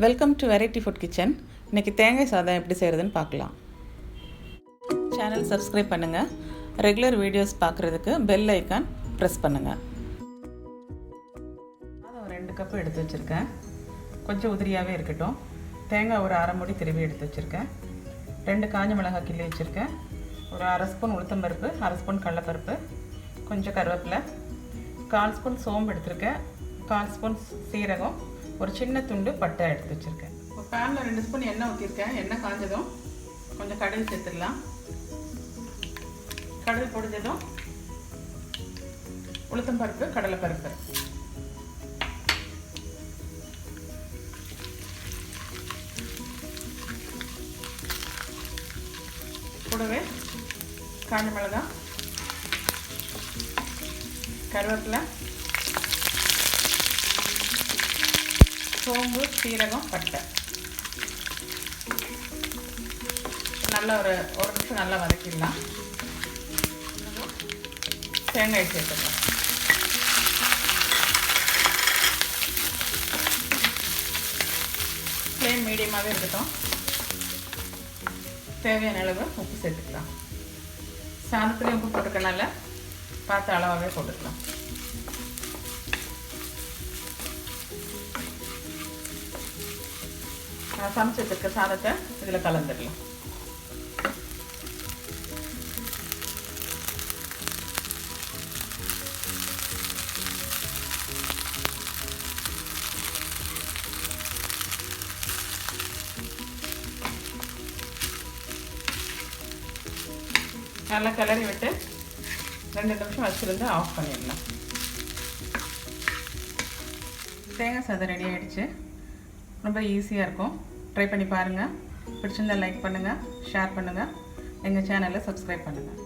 Welcome to variety food kitchen. இன்றைக்கி தேங்காய் சாதம் எப்படி செய்கிறதுன்னு பார்க்கலாம். சேனல் சப்ஸ்கிரைப் பண்ணுங்கள். ரெகுலர் வீடியோஸ் பார்க்குறதுக்கு பெல் ஐக்கான் ப்ரெஸ் பண்ணுங்கள். சாதம் ஒரு 2 கப்பு எடுத்து வச்சுருக்கேன். கொஞ்சம் உதிரியாகவே இருக்கட்டும். தேங்காய் ஒரு அரை மூடி திருவி எடுத்து வச்சுருக்கேன். 2 காஞ்ச மிளகாய் கிள்ளி வச்சுருக்கேன். ஒரு அரை ஸ்பூன் உளுத்தம்பருப்பு, அரை ஸ்பூன் கடலைப்பருப்பு, கொஞ்சம் கருவேப்பிலை, 1/4 ஸ்பூன் சோம்பு எடுத்துருக்கேன், 1/4 ஸ்பூன் சீரகம், ஒரு சின்ன துண்டு பட்டை எடுத்து வச்சுருக்கேன். ஒரு பேனில் 2 ஸ்பூன் எண்ணெய் ஊற்றிருக்கேன். எண்ணெய் காஞ்சதும் கொஞ்சம் கடுகு சேர்த்துடலாம். கடுகு பொடிஞ்சதும் உளுத்தம்பருப்பு, கடலைப்பருப்பு, கூடவே காஞ்ச மிளகாய், கருவேப்பிலை, சோம்பு, சீரகம், பட்டை நல்லா ஒரு நிமிஷம் நல்லா வதக்கிடலாம். தேங்காய் சேர்த்துக்கலாம். ஃப்ளேம் மீடியமாகவே இருக்கட்டும். தேவையான அளவு உப்பு சேர்த்துக்கலாம். சாதத்துலேயும் உப்பு போட்டுக்கனால பார்த்து அளவாகவே போட்டுக்கலாம். நான் சமைச்சு வச்சிருக்க சாதத்தை இதில் கலந்துடலாம். நல்லா கிளறி விட்டு 2 நிமிஷம் வச்சுருந்து ஆஃப் பண்ணிடலாம். தேங்காய் சாதம் ரெடி ஆகிடுச்சு. ரொம்ப ஈஸியாக இருக்கும். ட்ரை பண்ணி பாருங்கள். பிடிச்சிருந்தால் லைக் பண்ணுங்கள், ஷேர் பண்ணுங்கள், எங்கள் சேனலை சப்ஸ்கிரைப் பண்ணுங்கள்.